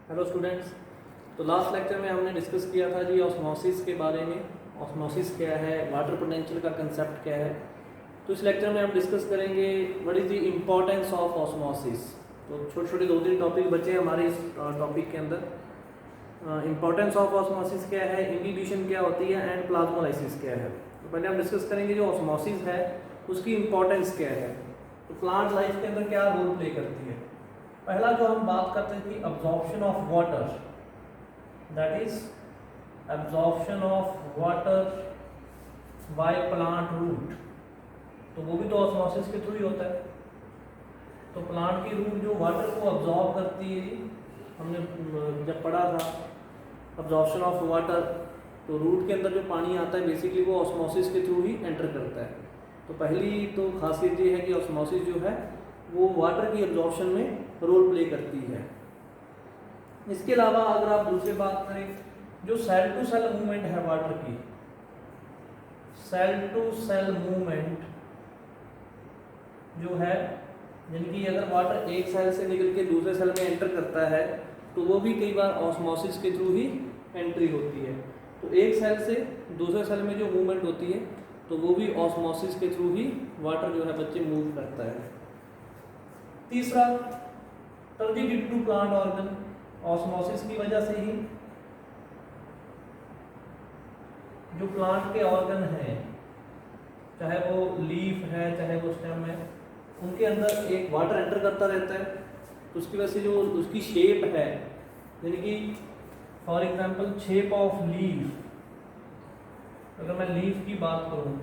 Hello students. तो last lecture में हमने डिस्कस किया था जी ऑस्मोसिस के बारे में। ऑस्मोसिस क्या है, वाटर पोटेंशियल का कंसेप्ट क्या है। तो इस लेक्चर में हम डिस्कस करेंगे what is the importance of osmosis. तो छोटे छोटे 2-3 टॉपिक बचे हैं हमारे इस टॉपिक के अंदर। इम्पोर्टेंस ऑफ ऑस्मोसिस क्या है, इनहिबिशन क्या होती है एंड प्लाज्मोलाइसिस क्या है। तो पहले हम डिस्कस करेंगे जो ऑस्मोसिस है उसकी इम्पोर्टेंस क्या है, तो प्लांट लाइफ के अंदर क्या रोल प्ले करती है। पहला जो हम बात करते हैं कि absorption of water, that is absorption of water by plant root. तो वो भी तो ऑस्मोसिस के थ्रू ही होता है। तो प्लांट की रूट जो वाटर को अब्जॉर्ब करती है, हमने जब पढ़ा था अब्जॉर्प्शन ऑफ वाटर, तो रूट के अंदर जो पानी आता है बेसिकली वो ऑस्मोसिस के थ्रू ही एंटर करता है। तो पहली तो खासियत ये है कि ऑस्मोसिस जो है वो वाटर की अब्जॉर्प्शन में रोल प्ले करती है। इसके अलावा अगर आप दूसरी बात करें, जो सेल टू सेल मूवमेंट है वाटर की, सेल टू सेल मूवमेंट जो है, यानी कि अगर वाटर एक सेल से निकल के दूसरे सेल में एंटर करता है तो वो भी कई बार ऑस्मोसिस के थ्रू ही एंट्री होती है। तो एक सेल से दूसरे सेल में जो मूवमेंट होती है तो वो भी ऑस्मोसिस के थ्रू ही वाटर जो है बच्चे मूव करता है। तीसरा, turgidity to plant organ, osmosis की वजह से ही जो प्लांट के ऑर्गन हैं, चाहे वो लीफ है चाहे वो स्टेम है, उनके अंदर एक वाटर एंटर करता रहता है। तो उसकी वजह से जो उसकी शेप है, यानी कि for example shape of leaf, अगर मैं लीफ की बात करूं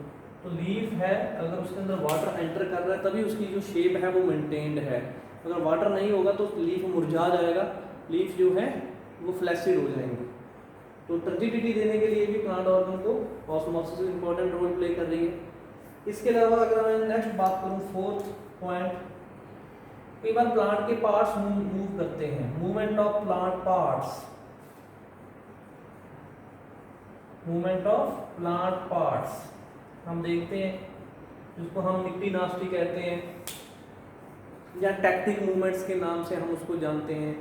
तो लीफ है, अगर उसके अंदर वाटर एंटर कर रहा है तभी उसकी जो शेप है वो मेंटेन्ड है। अगर वाटर नहीं होगा तो लीफ मुरझा जाएगा, लीफ जो है वो फ्लैसिड हो जाएंगे। तो टर्जिडिटी देने के लिए भी प्लांट ऑर्गन को ऑस्मोसिस इंपॉर्टेंट रोल प्ले कर रही है। इसके अलावा अगर मैं नेक्स्ट बात करूं, फोर्थ पॉइंट, कई बार प्लांट के पार्ट्स मूव करते हैं, movement of plant parts, movement of plant parts हम देखते हैं, जिसको हम निक्टी नास्टी कहते हैं या टैक्टिक मूवमेंट्स के नाम से हम उसको जानते हैं।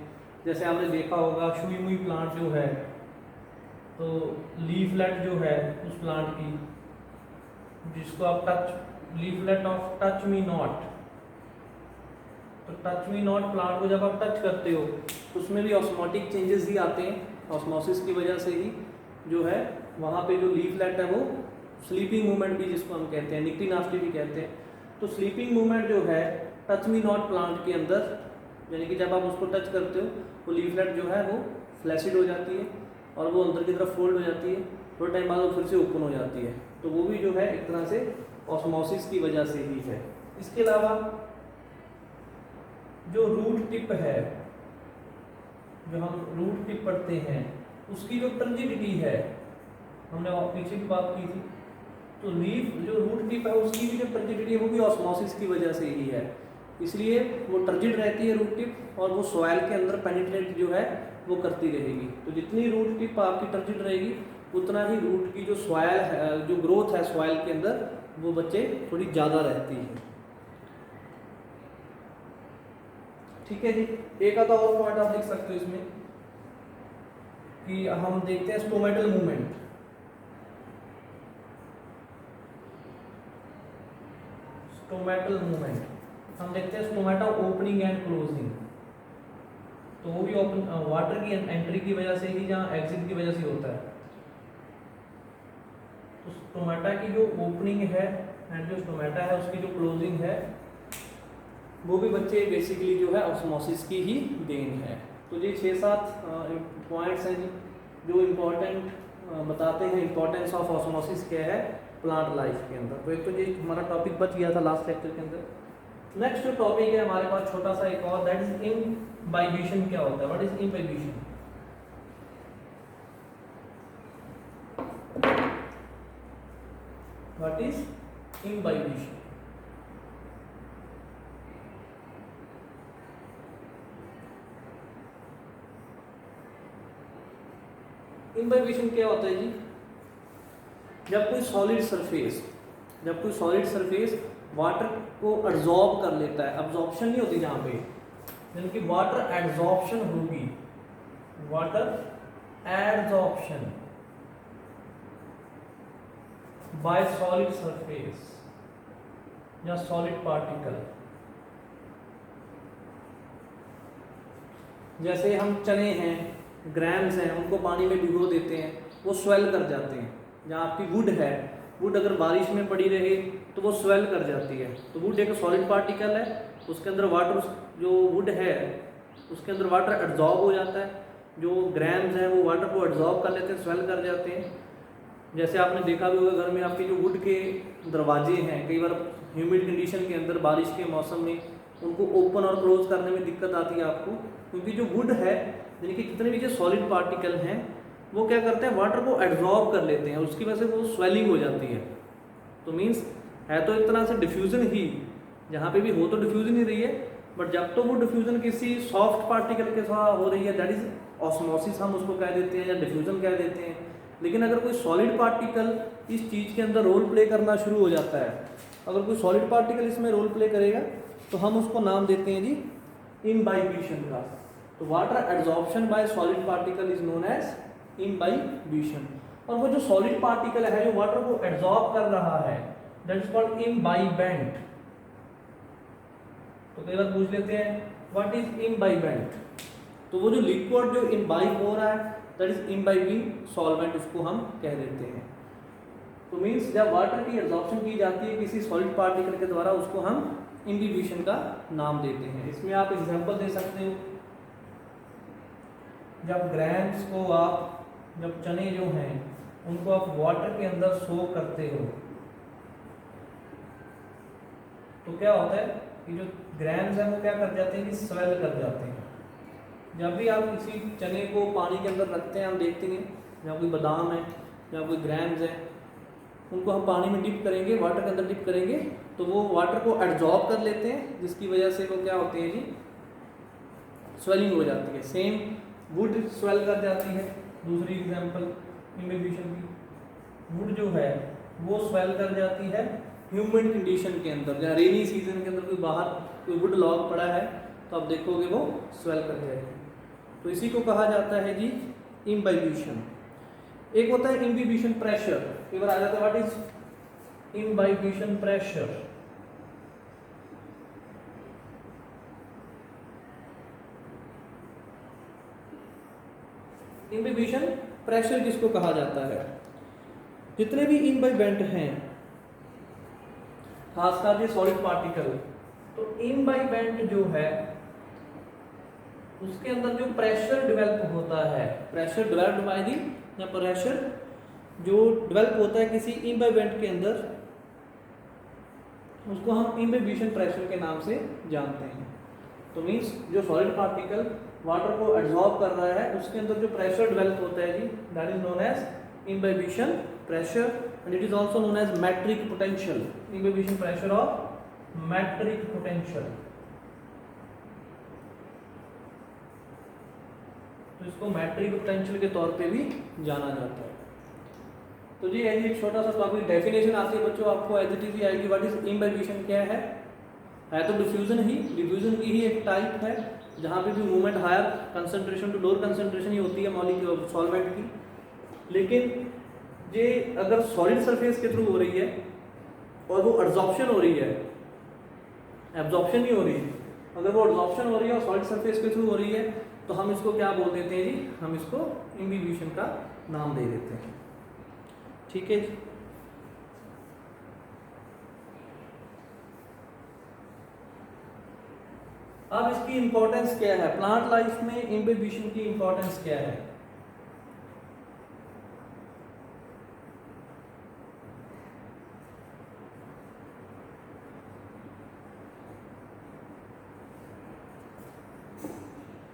जैसे आपने देखा होगा शुई मुई प्लांट जो है, तो लीफलेट जो है उस प्लांट की, जिसको आप touch, leaflet of touch me not, तो टच मी नॉट प्लांट को जब आप टच करते हो तो उसमें भी ऑस्मोटिक चेंजेस ही आते हैं। ऑस्मोसिस की वजह से ही जो है वहाँ पे जो लीफलेट है वो स्लीपिंग मूवमेंट भी जिसको हम कहते हैं, निक्टी नास्टी भी कहते हैं। तो स्लीपिंग मूवमेंट जो है टच मी नॉट प्लांट के अंदर, यानी कि जब आप उसको टच करते हो तो लीफलेट जो है वो फ्लैसिड हो जाती है और वो अंदर की तरफ फोल्ड हो जाती है, थोड़े टाइम बाद वो फिर से ओपन हो जाती है। तो वो भी जो है एक तरह से ऑस्मोसिस की वजह से ही है। इसके अलावा जो रूट टिप है, जो हम रूट टिप पढ़ते हैं, उसकी जो टर्जिडिटी है, हमने पीछे भी बात की थी, तो लीफ जो रूट टिप है उसकी भी जो टर्जिडिटी है वो भी ऑस्मोसिस की वजह से ही है। इसलिए वो टर्जिड रहती है रूट टिप और वो सॉइल के अंदर पेनिट्रेट जो है वो करती रहेगी। तो जितनी रूट टिप आपकी टर्जिड रहेगी उतना ही रूट की जो सॉइल है, जो ग्रोथ है सॉइल के अंदर, वो बच्चे थोड़ी ज़्यादा रहती है। ठीक है जी। एक आधा और पॉइंट आप लिख सकते हो इसमें कि हम देखते हैं स्टोमेटल मूवमेंट। स्टोमेटल मूवमेंट हम देखते हैं, स्टोमेटा ओपनिंग एंड क्लोजिंग, तो वो भी ओपन वाटर की एंट्री की वजह से ही, जहाँ एग्जिट की वजह से होता है। तो स्टोमेटा की जो ओपनिंग है एंड जो स्टोमेटा है उसकी जो क्लोजिंग है वो भी बच्चे बेसिकली जो है ऑस्मोसिस की ही देन है। तो ये 6-7 पॉइंट्स हैं जो इम्पोर्टेंट बताते हैं इम्पोर्टेंस ऑफ ऑस्मोसिस क्या है प्लांट लाइफ के अंदर। तो एक तो ये हमारा टॉपिक बच गया था लास्ट लेक्चर के अंदर। नेक्स्ट जो टॉपिक है हमारे पास छोटा सा एक और, दैट इज इम्बाइबिशन। क्या होता है, what is imbibition? What is imbibition? Imbibition क्या होता है जी? जब कोई सॉलिड सरफेस वाटर को एब्जॉर्ब कर लेता है, अब्जॉर्प्शन नहीं होती जहाँ पे, यानी कि वाटर एब्जॉर्प्शन होगी, water adsorption bye solid surface या सॉलिड पार्टिकल। जैसे हम चने हैं, ग्रैम्स हैं, उनको पानी में भिगो देते हैं, वो स्वेल कर जाते हैं। जहाँ आपकी वुड है, वुड अगर बारिश में पड़ी रहे तो वो स्वेल कर जाती है। तो वुड एक सॉलिड पार्टिकल है, उसके अंदर वाटर, जो वुड है उसके अंदर वाटर एब्जॉर्ब हो जाता है। जो ग्रैम्स हैं वो वाटर को एब्जॉर्ब कर लेते हैं, स्वेल कर जाते हैं। जैसे आपने देखा भी होगा घर में आपके जो वुड के दरवाजे हैं, कई बार ह्यूमिड कंडीशन के अंदर बारिश के मौसम में उनको ओपन और क्लोज करने में दिक्कत आती है आपको, क्योंकि जो वुड है यानी कि जितने भी जो सॉलिड पार्टिकल हैं वो क्या करते हैं, वाटर को एब्जॉर्ब कर लेते हैं, उसकी वजह से वो स्वेलिंग हो जाती है। तो मीन्स है तो एक तरह से डिफ्यूजन ही, जहाँ पे भी हो तो डिफ्यूजन ही रही है, बट जब तो वो डिफ्यूजन किसी सॉफ्ट पार्टिकल के साथ हो रही है, दैट इज ऑस्मोसिस हम उसको कह देते हैं या डिफ्यूजन कह देते हैं। लेकिन अगर कोई सॉलिड पार्टिकल इस चीज़ के अंदर रोल प्ले करना शुरू हो जाता है, अगर कोई सॉलिड पार्टिकल इसमें रोल प्ले करेगा तो हम उसको नाम देते हैं जी इम्बाइबिशन का। तो water absorption by solid particle is known as imbibition. और वो जो सॉलिड पार्टिकल है जो वाटर को एब्जॉर्ब कर रहा है, दैट इज कॉल्ड इम्बाइबेंट। तो कई बार पूछ लेते हैं व्हाट इज इम्बाइबेंट। तो वो जो लिक्विड जो इम्बाइब हो रहा है दैट इज इम्बाइबिंग सॉल्वेंट, उसको हम कह देते हैं। तो मीन्स जब वाटर की एब्जॉर्प्शन की जाती है किसी सॉलिड पार्टिकल के द्वारा, उसको हम इम्बिबिशन का नाम देते हैं। इसमें आप एग्जांपल दे सकते हो, जब ग्रैम्स को आप, जब चने जो हैं उनको आप वाटर के अंदर सोक करते हो तो क्या होता है कि जो ग्रैम्स हैं वो क्या कर जाते हैं कि स्वेल कर जाते हैं। जब भी आप किसी चने को पानी के अंदर रखते हैं, हम देखते हैं जहाँ कोई बादाम है या कोई ग्रैम्स है, उनको हम पानी में डिप करेंगे, वाटर के अंदर डिप करेंगे तो वो वाटर को एब्जॉर्ब कर लेते हैं, जिसकी वजह से वो क्या होते हैं जी, स्वेलिंग हो जाती है। सेम वुड स्वेल कर जाती है। दूसरी एग्जांपल इम्बिबिशन की, वुड जो है वो स्वेल कर जाती है ह्यूमिड कंडीशन के अंदर। जहाँ रेनी सीजन के अंदर कोई बाहर कोई वुड लॉग पड़ा है तो आप देखोगे वो स्वेल कर जाएगी। तो इसी को कहा जाता है जी इम्बाइबिशन। एक होता है इम्बिबिशन प्रेशर। एक बार आ जाता है what is imbibition pressure. Imbibition pressure किसको कहा जाता है, जितने भी इम्बाइबेंट हैं खासकर ये सॉलिड पार्टिकल, तो इम्बाइबेंट जो है उसके अंदर जो प्रेशर डेवलप होता है, प्रेशर डेवलप्ड बाय दी, या प्रेशर जो डेवलप होता है किसी इम्बाइबेंट के अंदर, उसको हम इम्बिबिशन प्रेशर के नाम से जानते हैं। तो मीन्स जो सॉलिड पार्टिकल वाटर को एब्जॉर्ब कर रहा है उसके अंदर जो प्रेशर डेवलप होता है जी, that is known as imbibition pressure and it is also known as matric potential. Imbibition pressure of matric potential. तो इसको मैट्रिक पोटेंशियल के तौर पे भी जाना जाता है। तो जी एक छोटा सा टॉपिक डेफिनेशन आती है बच्चों, आपको एज इट इज आएगी। व्हाट इज इम्बिबिशन क्या है तो डिफ्यूजन ही, डिफ्यूजन की ही एक टाइप है जहाँ पे भी movement higher concentration to lower concentration ही होती है मॉलिक्यूल सॉल्वेंट की। लेकिन ये अगर सॉलिड सरफेस के थ्रू हो रही है और वो एब्जॉर्प्शन हो रही है, एब्जॉर्प्शन नहीं हो रही है, अगर वो एब्जॉर्प्शन हो रही है और सॉलिड सरफेस के थ्रू हो रही है तो हम इसको क्या बोल देते हैं जी, हम इसको इम्बिबिशन का नाम दे देते हैं। ठीक है जी। अब इसकी इंपॉर्टेंस क्या है, प्लांट लाइफ में इम्बिबिशन की इंपॉर्टेंस क्या है।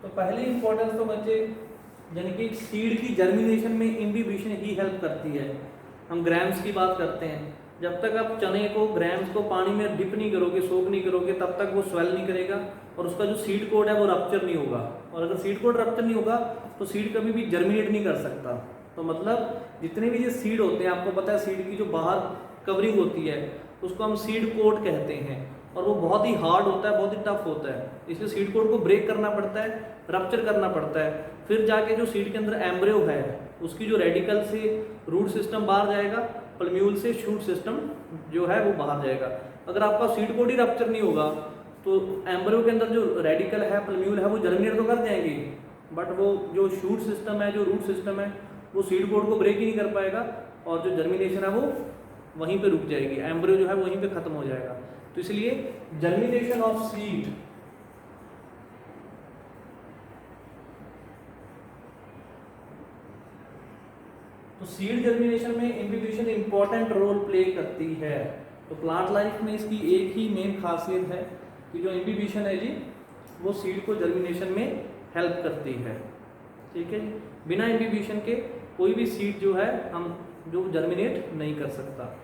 तो पहली इंपॉर्टेंस तो बच्चे यानी कि सीड की जर्मिनेशन में इम्बिबिशन ही हेल्प करती है। हम ग्रैम्स की बात करते हैं, जब तक आप चने को ग्रैम्स को पानी में डिप नहीं करोगे, सोक नहीं करोगे, तब तक वो स्वेल नहीं करेगा और उसका जो सीड कोड है वो रप्चर नहीं होगा। और अगर सीड कोड रप्चर नहीं होगा तो सीड कभी भी जर्मिनेट नहीं कर सकता। तो मतलब जितने भी ये सीड होते हैं, आपको पता है सीड की जो बाहर कवरिंग होती है उसको हम सीड कोड कहते हैं। और वो बहुत ही हार्ड होता है, बहुत ही टफ होता है, इसलिए सीड कोड को ब्रेक करना पड़ता है, रप्चर करना पड़ता है, फिर जाके जो सीड के अंदर एम्ब्रियो है उसकी जो रेडिकल से रूट सिस्टम बाहर जाएगा, पल्म्यूल से शूट सिस्टम जो है वो बाहर जाएगा। अगर आपका सीड कोड ही रप्चर नहीं होगा तो एम्ब्रियो के अंदर जो रेडिकल है, पल्म्यूल है, वो जर्मिनेट तो कर जाएंगे, बट वो जो शूट सिस्टम है, जो रूट सिस्टम है, वो सीड कोड को ब्रेक ही नहीं कर पाएगा और जो जर्मिनेशन है वो वहीं पे रुक जाएगी, एम्ब्रियो जो है वहीं पे खत्म हो जाएगा। तो इसलिए जर्मिनेशन ऑफ सीड तो सीड जर्मिनेशन में इंबिबिशन इंपॉर्टेंट रोल प्ले करती है। तो प्लांट लाइफ में इसकी एक ही मेन खासियत है कि जो इंबिबिशन है जी वो सीड को जर्मिनेशन में हेल्प करती है। ठीक है, बिना इंबिबिशन के कोई भी सीड जो है हम जो जर्मिनेट नहीं कर सकता।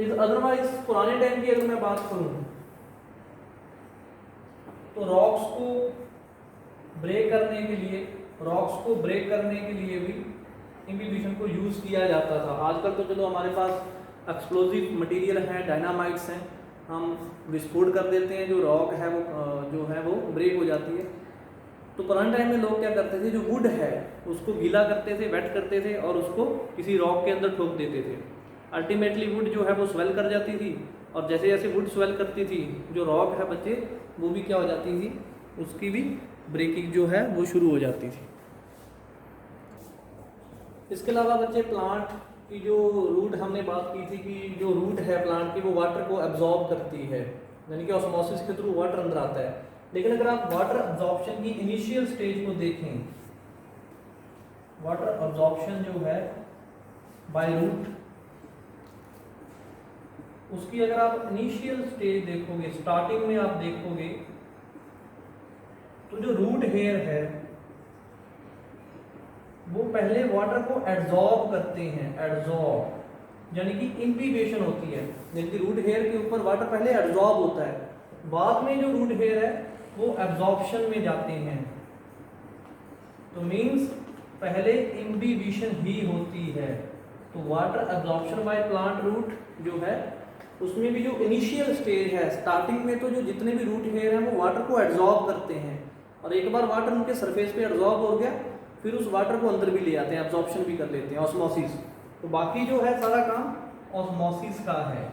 अदरवाइज पुराने टाइम की अगर मैं बात करूं तो रॉक्स को ब्रेक करने के लिए भी इंबिबिशन को यूज किया जाता था। आजकल तो चलो हमारे पास एक्सप्लोजिव मटेरियल है, डायनामाइट्स हैं, हम विस्फोट कर देते हैं, जो रॉक है वो ब्रेक हो जाती है। तो पुराने टाइम में लोग क्या करते थे, जो वुड है उसको गीला करते थे, वेट करते थे और उसको किसी रॉक के अंदर ठोक देते थे। अल्टीमेटली वुड जो है वो स्वेल कर जाती थी और जैसे जैसे वुड स्वेल करती थी जो रॉक है बच्चे वो भी क्या हो जाती थी, उसकी भी ब्रेकिंग जो है वो शुरू हो जाती थी। इसके अलावा बच्चे प्लांट की जो रूट हमने बात की थी कि जो रूट है प्लांट की वो वाटर को एब्जॉर्ब करती है, यानी कि ऑस्मोसिस के थ्रू वाटर अंदर आता है। लेकिन अगर आप वाटर एब्जॉर्प्शन की इनिशियल स्टेज को देखें, वाटर एब्जॉर्प्शन जो है बाय रूट, उसकी अगर आप इनिशियल स्टेज देखोगे, स्टार्टिंग में आप देखोगे तो जो रूट हेयर है वो पहले वाटर को एब्जॉर्ब करते हैं, एब्जॉर्ब यानी कि इंबिबिशन होती है, यानी कि रूट हेयर के ऊपर वाटर पहले एब्जॉर्ब होता है, बाद में जो रूट हेयर है वो एब्जॉर्प्शन में जाते हैं। तो मींस पहले इंबिबिशन ही होती है। तो water absorption by plant root जो है उसमें भी जो इनिशियल स्टेज है, स्टार्टिंग में तो जो जितने भी रूट हेयर हैं वो वाटर को एब्जॉर्ब करते हैं और एक बार वाटर उनके सरफेस पे एब्जॉर्ब हो गया फिर उस वाटर को अंदर भी ले आते हैं, एब्जॉर्प्शन भी कर लेते हैं, ऑस्मोसिस। तो बाकी जो है सारा काम ऑस्मोसिस का है।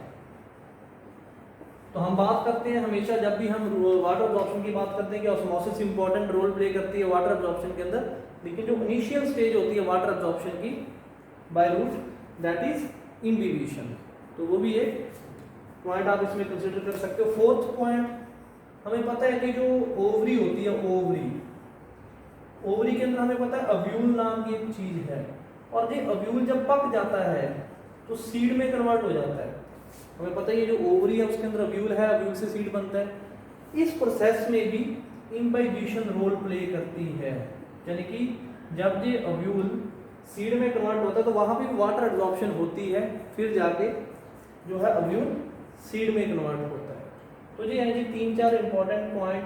तो हम बात करते हैं हमेशा जब भी हम वाटर एब्जॉर्प्शन की बात करते हैं कि ऑस्मोसिस इंपॉर्टेंट रोल प्ले करती है वाटर एब्जॉर्प्शन के अंदर, लेकिन जो इनिशियल स्टेज होती है वाटर एब्जॉर्प्शन की बाय रूट दैट इज इंबिबिशन। तो वो भी एक पॉइंट आप इसमें कंसिडर कर सकते हो। फोर्थ पॉइंट, हमें पता है कि जो ओवरी होती है, ओवरी के अंदर हमें पता है अव्यूल नाम की एक चीज है और ये अव्यूल जब पक जाता है तो सीड में कन्वर्ट हो जाता है। हमें पता है ये जो ओवरी है उसके अंदर अव्यूल है, अव्यूल से सीड बनता है। इस प्रोसेस में भी इंबाइबिशन रोल प्ले करती है, यानी कि जब ये अव्यूल सीड में कन्वर्ट होता है तो वहां भी वाटर एब्जॉर्प्शन होती है, फिर जाके जो है अव्यूल सीड में कन्वर्ट होता है। तो ये हैं जी 3-4 इंपॉर्टेंट पॉइंट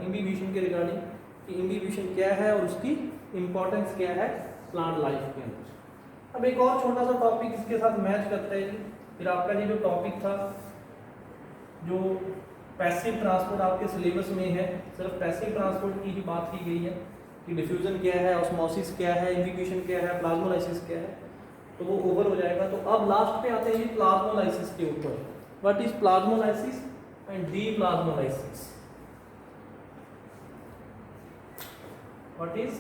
इंबिबिशन के रिगार्डिंग कि इंबिबिशन क्या है और उसकी इंपॉर्टेंस क्या है प्लांट लाइफ के अंदर। अब एक और छोटा सा टॉपिक इसके साथ मैच करता है जी। फिर आपका ये जो टॉपिक था जो पैसिव ट्रांसपोर्ट आपके सिलेबस में है, सिर्फ पैसिव ट्रांसपोर्ट की ही बात की गई है कि डिफ्यूजन क्या है, ऑस्मोसिस क्या है, इंबिबिशन क्या है, प्लाज्मोलाइसिस क्या है, तो वो ओवर हो जाएगा। तो अब लास्ट पे आते हैं जी प्लाज्मोलाइसिस के ऊपर। What is plasmolysis and deplasmolysis? What is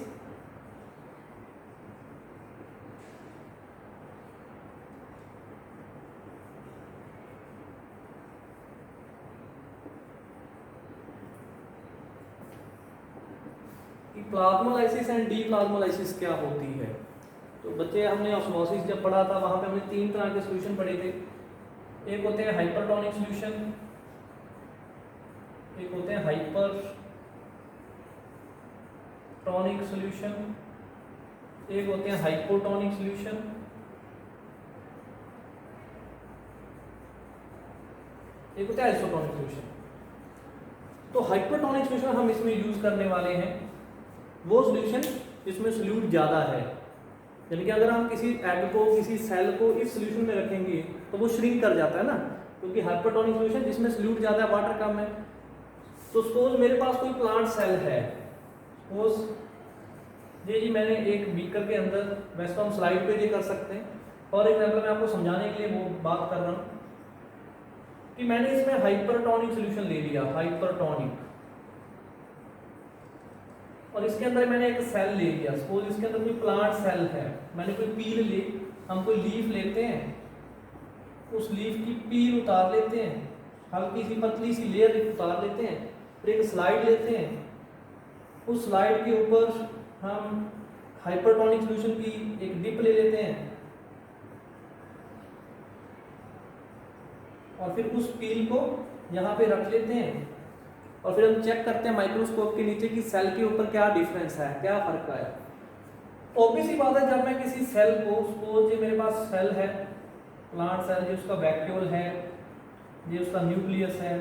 plasmolysis and deplasmolysis क्या होती है? तो बच्चे हमने ऑस्मोसिस जब पढ़ा था वहां पे हमने 3 तरह के सॉल्यूशन पढ़े थे। एक होते हैं हाइपरटोनिक सॉल्यूशन, एक होते हैं हाइपरटोनिक सॉल्यूशन, एक होते हैं हाइपोटोनिक सॉल्यूशन, एक होता है आइसोटोनिक सॉल्यूशन। तो हाइपरटोनिक सॉल्यूशन हम इसमें यूज करने वाले हैं वो सॉल्यूशन जिसमें सोल्यूट ज़्यादा है, यानी कि अगर हम किसी एग को, किसी सेल को इस सॉल्यूशन में रखेंगे तो वो श्रिंक कर जाता है ना, क्योंकि हाइपरटोनिक सोल्यूशन जिसमें सल्यूट ज़्यादा है, वाटर कम है। तो सपोज मेरे पास कोई प्लांट सेल है, सपोज ये जी मैंने एक बीकर के अंदर, वैसे तो हम स्लाइड पे ये कर सकते हैं, फॉर एग्जाम्पल मैं आपको समझाने के लिए वो बात कर रहा हूँ कि मैंने इसमें हाइपरटोनिक सोल्यूशन ले लिया, हाइपरटोनिक, और इसके अंदर मैंने एक सेल ले लिया, सपोज इसके अंदर कोई प्लांट सेल है, मैंने कोई पील ले, हम कोई लीफ लेते हैं, उस लीफ की पील उतार लेते हैं, हल्की सी पतली सी लेयर उतार लेते हैं, फिर एक स्लाइड लेते हैं, उस स्लाइड के ऊपर हम हाइपरटोनिक सोल्यूशन की एक डिप ले लेते हैं, और फिर उस पील को यहाँ पे रख लेते हैं, और फिर हम चेक करते हैं माइक्रोस्कोप के नीचे कि सेल के ऊपर क्या डिफरेंस है, क्या फर्क है। ऑब्वियस ही बात है, जब मैं किसी सेल को, सपोज ये मेरे पास सेल है, प्लांट सेल, जो उसका वैक्यूल है, ये उसका न्यूक्लियस है,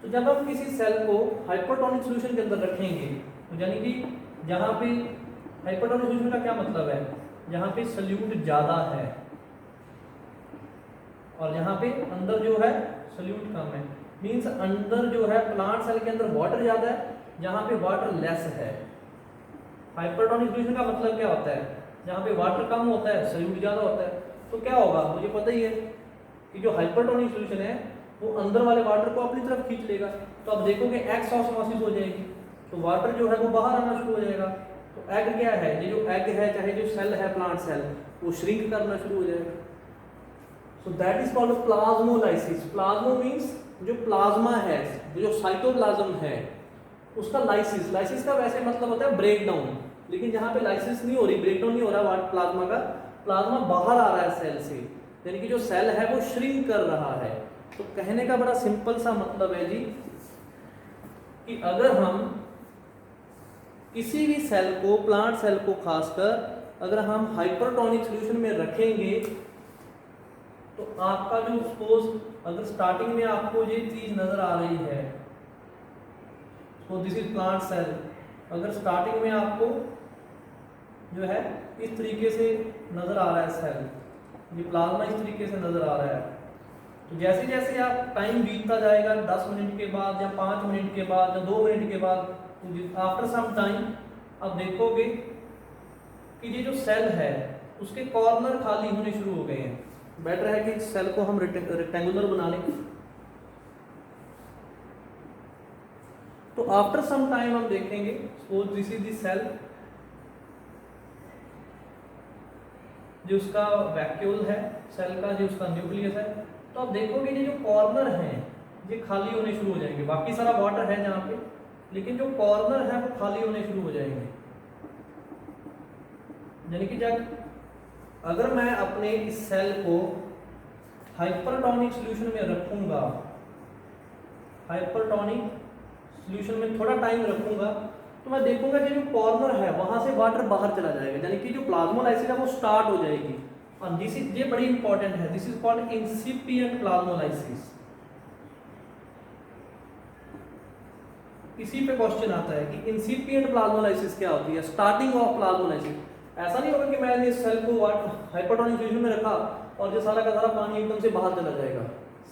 तो जब हम किसी सेल को हाइपरटोनिक सोल्यूशन के अंदर रखेंगे, तो यानी कि जहाँ पे हाइपरटोनिक सोल्यूशन का क्या मतलब है, जहाँ पे सल्यूट ज़्यादा है और यहाँ पे अंदर जो है सल्यूट कम है, मीन्स अंदर जो है प्लांट सेल के अंदर वाटर ज़्यादा है, जहाँ पे वाटर लेस है। हाइपरटोनिक सोल्यूशन का मतलब क्या होता है, जहाँ पे वाटर कम होता है, सल्यूट ज़्यादा होता है। तो क्या होगा, मुझे पता ही है कि जो हाइपरटोनिक सोल्यूशन है वो अंदर वाले वाटर को अपनी तरफ खींच लेगा। तो अब देखोगे एक्स ऑस्मोसिस हो जाएगी, तो वाटर जो है वो बाहर आना शुरू हो जाएगा। तो एग क्या है, ये जो एग है, चाहे जो सेल है प्लांट सेल, वो श्रिंक करना शुरू हो जाएगा। So that is called plasmolysis. Plasmo means जो प्लाज्मा है, जो साइटोप्लाज्म है उसका लाइसिस। लाइसिस का वैसे मतलब होता है ब्रेक डाउन, लेकिन जहाँ पे लाइसिस नहीं हो रही, ब्रेक डाउन नहीं हो रहा प्लाज्मा का, प्लाज्मा बाहर आ रहा है सेल से, यानी कि जो सेल है वो श्रिंक कर रहा है। तो कहने का बड़ा सिंपल सा मतलब है जी कि अगर हम किसी भी सेल को, प्लांट सेल को खासकर अगर हम हाइपरटोनिक सॉल्यूशन में रखेंगे, तो आपका जो सपोज अगर स्टार्टिंग में आपको ये चीज नजर आ रही है, तो दिस इज प्लांट सेल, अगर स्टार्टिंग में आपको जो है इस तरीके से नजर आ रहा है सेल, ये प्लाज्मा इस तरीके से नजर आ रहा है, तो जैसे जैसे आप टाइम बीतता जाएगा, 10 मिनट के बाद या 5 मिनट के बाद या 2 मिनट के बाद, आफ्टर सम टाइम आप देखोगे कि ये जो सेल है उसके कॉर्नर खाली होने शुरू हो गए हैं। बेटर है कि सेल को हम रेक्टेंगुलर बना लें। तो आफ्टर सम टाइम हम देखेंगे, suppose this is the cell, जो उसका वैक्यूल है सेल का, जो उसका न्यूक्लियस है, तो आप देखोगे ये जो कॉर्नर हैं ये खाली होने शुरू हो जाएंगे। बाकी सारा वाटर है जहाँ पे, लेकिन जो कॉर्नर है वो खाली होने शुरू हो जाएंगे। यानी कि जब अगर मैं अपने इस सेल को हाइपरटोनिक सॉल्यूशन में रखूंगा, हाइपरटोनिक सॉल्यूशन में थोड़ा टाइम रखूंगा, तो मैं देखूंगा कि जो कॉर्नर है वहां से वाटर बाहर चला जाएगा, यानी कि जो प्लाज्मोलाइसिस है वो स्टार्ट हो जाएगी। और दिस इज, ये बड़ी इंपॉर्टेंट है, this is called incipient plasmolysis. इसी पे क्वेश्चन आता है कि इंसिपिएंट प्लाज्मोलाइसिस क्या होती है, स्टार्टिंग ऑफ प्लाज्मोलाइसिस। ऐसा नहीं होगा कि मैंने इस सेल को हाइपरटोनिक सॉल्यूशन में रखा और जो सारा का सारा पानी एकदम से बाहर चला जाएगा।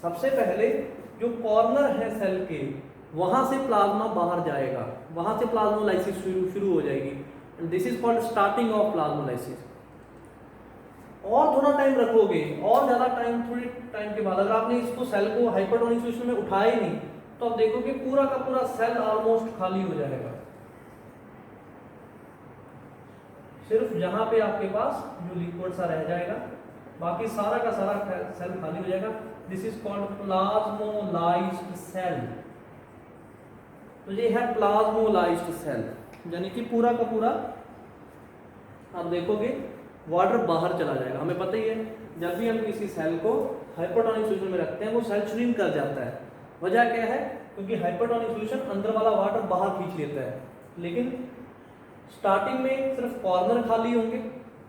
सबसे पहले जो कॉर्नर है सेल के, वहां से प्लाज्मा बाहर जाएगा, वहां से प्लाज्मोलाइसिस शुरू हो जाएगी। And this is called starting of plasmolysis. और थोड़ा टाइम रखोगे, और ज्यादा टाइम, थोड़ी टाइम के बाद अगर आपने इसको सेल को हाइपरटोनिक सॉल्यूशन में उठाया ही नहीं, तो आप देखोगे पूरा का पूरा सेल ऑलमोस्ट खाली हो जाएगा। सिर्फ जहां पे आपके पास जो लिक्विड सा रह जाएगा, बाकी सारा का सारा सेल खाली हो जाएगा। This is called plasmolysed cell. तो ये है प्लाज्मोलाइज्ड सेल, यानी कि पूरा का पूरा आप देखोगे वाटर बाहर चला जाएगा। हमें पता ही है जब भी हम किसी सेल को हाइपरटोनिक सॉल्यूशन में रखते हैं वो सेल श्रिंक कर जाता है। वजह क्या है, क्योंकि हाइपरटोनिक सॉल्यूशन अंदर वाला वाटर बाहर खींच लेता है। लेकिन स्टार्टिंग में सिर्फ कॉर्नर खाली होंगे,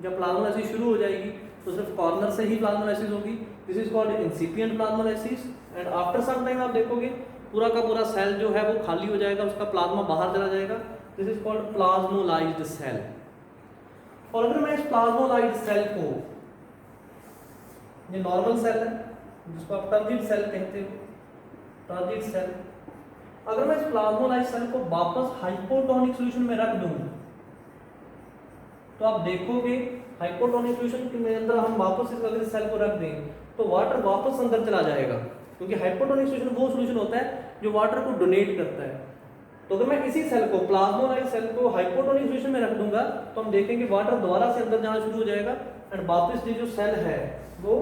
जब प्लाज्मोलाइसिस शुरू हो जाएगी तो सिर्फ कॉर्नर से ही प्लाज्मोलाइसिस होगी। This is called incipient plasmolysis. And after some time आप देखोगे पूरा का पूरा सेल जो है वो खाली हो जाएगा, उसका प्लाज्मा बाहर चला जाएगा। This is called plasmolysed cell. और अगर मैं इस प्लाज्मोलाइज्ड सेल को, ये नॉर्मल सेल है, जिसको आप टर्जिड सेल कहते हो, टर्जिड सेल। अगर मैं इस प्लाज्मोलाइज सेल को वापस हाइपोटोनिक सॉल्यूशन में रख दूं तो आप देखोगे हाइपोटोनिक सॉल्यूशन के अंदर हम वापस इस सेल को रख दें तो वाटर वापस अंदर चला जाएगा, क्योंकि हाइपोटोनिक सॉल्यूशन वो सॉल्यूशन होता है जो वाटर को डोनेट करता है। तो अगर मैं इसी सेल को प्लाज्मोलाइज सेल को हाइपोटोनिक सॉल्यूशन में रख दूंगा तो हम देखेंगे वाटर दोबारा से अंदर जाना शुरू हो जाएगा एंड वापस ये जो सेल है वो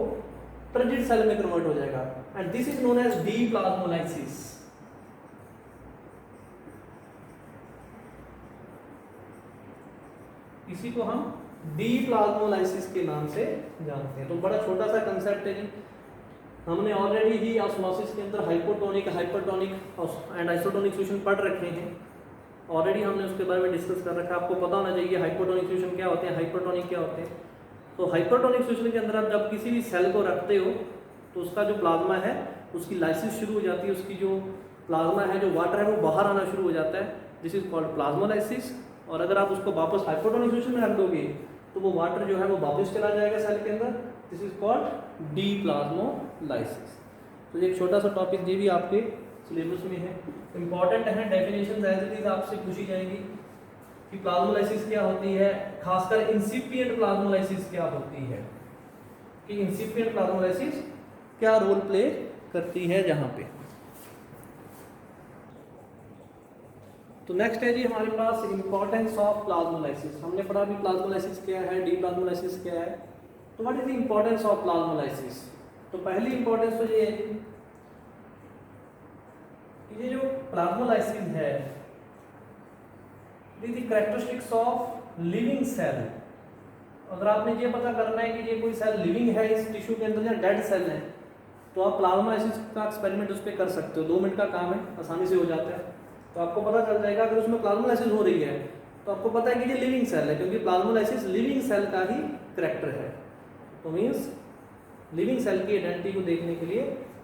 टर्जिड सेल में कन्वर्ट हो जाएगा and this is known as deplasmolysis. इसी को हम डीप्लाज्मोलाइसिस के नाम से जानते हैं। तो बड़ा छोटा सा कंसेप्ट है जी। हमने ऑलरेडी ही ऑस्मोसिस के अंदर hypotonic, hypertonic and isotonic solution पढ़ रखे हैं। ऑलरेडी हमने उसके बारे में डिस्कस कर रखा है। आपको पता होना चाहिए हाइपोटोनिक सॉल्यूशन क्या होते हैं, हाइपरटोनिक क्या होते हैं। तो हाइपरटोनिक सॉल्यूशन के अंदर आप जब किसी भी सेल को रखते हो तो उसका जो प्लाज्मा है उसकी लाइसिस शुरू हो जाती है, उसकी जो प्लाज्मा है, जो वाटर है वो बाहर आना शुरू हो जाता है, दिस इज कॉल्ड प्लाज्मोलाइसिस। और अगर आप उसको वापस हाइपोटोनिक सॉल्यूशन में रख दोगे तो वो वाटर जो है वो वापस चला जाएगा सेल के अंदर, दिस इज कॉल्ड डीप्लाज्मोलाइसिस। तो ये एक छोटा सा टॉपिक ये भी आपके सिलेबस में है, इंपॉर्टेंट है। डेफिनेशन एज इट इज आपसे पूछी जाएंगी कि प्लाज्मोलाइसिस क्या होती है, खासकर इंसिपिएंट प्लाज्मोलाइसिस क्या होती है, कि इंसिपिएंट प्लाज्मोलाइसिस क्या रोल प्ले करती है जहां पे। तो नेक्स्ट है जी हमारे पास इंपॉर्टेंस ऑफ प्लाज्मोलाइसिस। हमने पढ़ा भी प्लाज्मोलाइसिस क्या है, डीप्लाज्मोलाइसिस क्या है। तो what is the importance of plasmolysis. तो पहली इंपॉर्टेंस तो ये है कि ये जो प्लाज्मोलाइसिस है it is the characteristics of living cell. अगर आपने ये पता करना है कि ये कोई सेल लिविंग है इस टिश्यू के अंदर या डेड सेल है तो आप प्लाज्मोलाइसिस का एक्सपेरिमेंट उस पर कर सकते हो। 2 मिनट का काम है, आसानी से हो जाता है। तो आपको पता चल जाएगा अगर उसमें प्लाज्मोलाइसिस हो रही है तो आपको पता है कि ये लिविंग सेल है, क्योंकि प्लाज्मोलाइसिस लिविंग सेल का ही करैक्टर है। तो मीन्स लिविंग सेल की आइडेंटिटी को देखने के लिए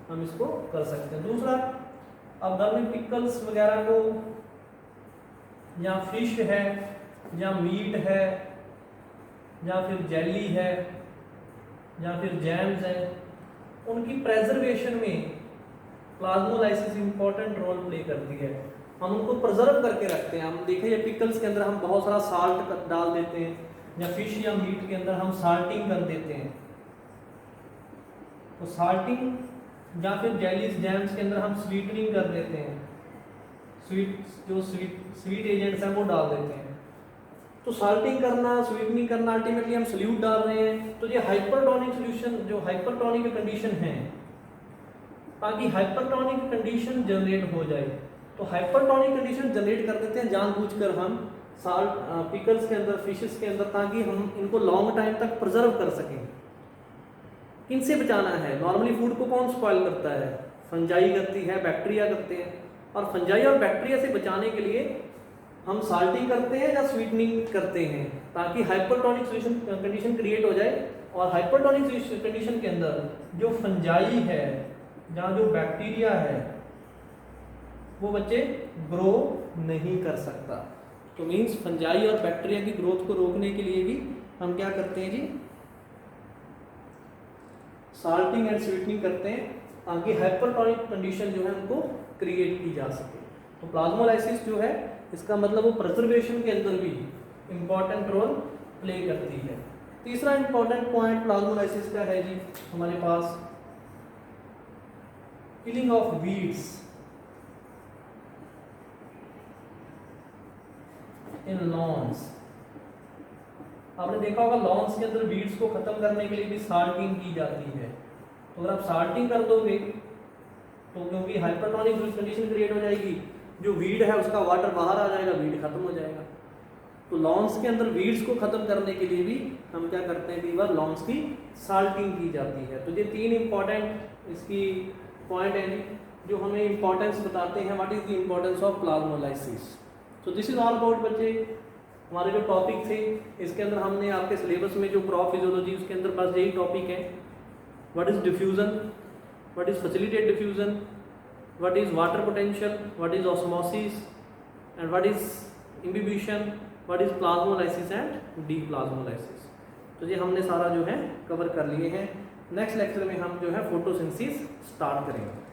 हम इसको कर सकते हैं। दूसरा, अब घर में पिकल्स वगैरह को या फिश है या मीट है या फिर जेली है या फिर जैम्स है, उनकी प्रेजर्वेशन में प्लाज्मोलाइसिस इंपॉर्टेंट रोल प्ले करती है। हम उनको प्रिजर्व करके रखते हैं। हम देखें ये पिकल्स के अंदर हम बहुत सारा साल्ट डाल देते हैं या फिश या मीट के अंदर हम साल्टिंग कर देते हैं। तो साल्टिंग या फिर जेलीज जैम्स के अंदर हम स्वीटनिंग कर देते हैं, स्वीट एजेंट्स हैं वो डाल देते हैं। तो साल्टिंग करना, स्वीटनिंग करना, अल्टीमेटली हम सल्यूट डाल रहे हैं। तो ये हाइपरटोनिक सॉल्यूशन, जो हाइपरटोनिक कंडीशन है, ताकि हाइपरटोनिक कंडीशन जनरेट हो जाए। तो हाइपरटोनिक कंडीशन जनरेट कर देते हैं जानबूझकर हम साल्ट पिकल्स के अंदर, फिशेस के अंदर, ताकि हम इनको लॉन्ग टाइम तक प्रिजर्व कर सकें। किनसे बचाना है? नॉर्मली फूड को कौन स्पॉइल करता है? फंजाई करती है, बैक्टीरिया करते हैं। और फंजाई और बैक्टीरिया से बचाने के लिए हम साल्टिंग करते हैं या स्वीटनिंग करते हैं, ताकि हाइपरटोनिक सॉल्यूशन कंडीशन क्रिएट हो जाए। और हाइपरटोनिक कंडीशन के अंदर जो फंजाई है, जहाँ जो बैक्टीरिया है, वो बच्चे ग्रो नहीं कर सकता। तो मीन्स फंजाई और बैक्टीरिया की ग्रोथ को रोकने के लिए भी हम क्या करते हैं जी, साल्टिंग एंड स्वीटनिंग करते हैं, ताकि हाइपरटोनिक कंडीशन जो है उनको क्रिएट की जा सके। तो प्लाज्मोलाइसिस जो है इसका मतलब वो प्रिजर्वेशन के अंदर भी इंपॉर्टेंट रोल प्ले करती है। तीसरा इंपॉर्टेंट पॉइंट प्लाज्मोलाइसिस का है जी हमारे पास killing of weeds in lawns. आपने देखा होगा लॉन्स के अंदर वीड्स को खत्म करने के लिए भी साल्टिंग की जाती है। तो अगर आप साल्टिंग कर दोगे तो क्योंकि हाइपरटोनिक कंडीशन क्रिएट हो जाएगी, जो वीड है उसका वाटर बाहर आ जाएगा, वीड खत्म हो जाएगा। तो लॉन्स के अंदर वीड्स को खत्म करने के लिए भी हम क्या करते हैं, कई बार लॉन्स की साल्टिंग की जाती है। तो ये 3 इंपॉर्टेंट इसकी पॉइंट है जो हमें इंपॉर्टेंस बताते हैं, what is the importance of plasmolysis. तो दिस इज ऑल अबाउट बच्चे हमारे जो टॉपिक थे। इसके अंदर हमने आपके सिलेबस में जो क्रॉप फिजियोलॉजी, उसके अंदर बस यही टॉपिक है, what is diffusion, what is facilitated diffusion, what is water potential, what is osmosis and what is imbibition, what is plasmolysis and deplasmolysis. तो ये हमने सारा जो है कवर कर लिए हैं। नेक्स्ट लेक्चर में हम जो है फोटोसिंथेसिस स्टार्ट करेंगे।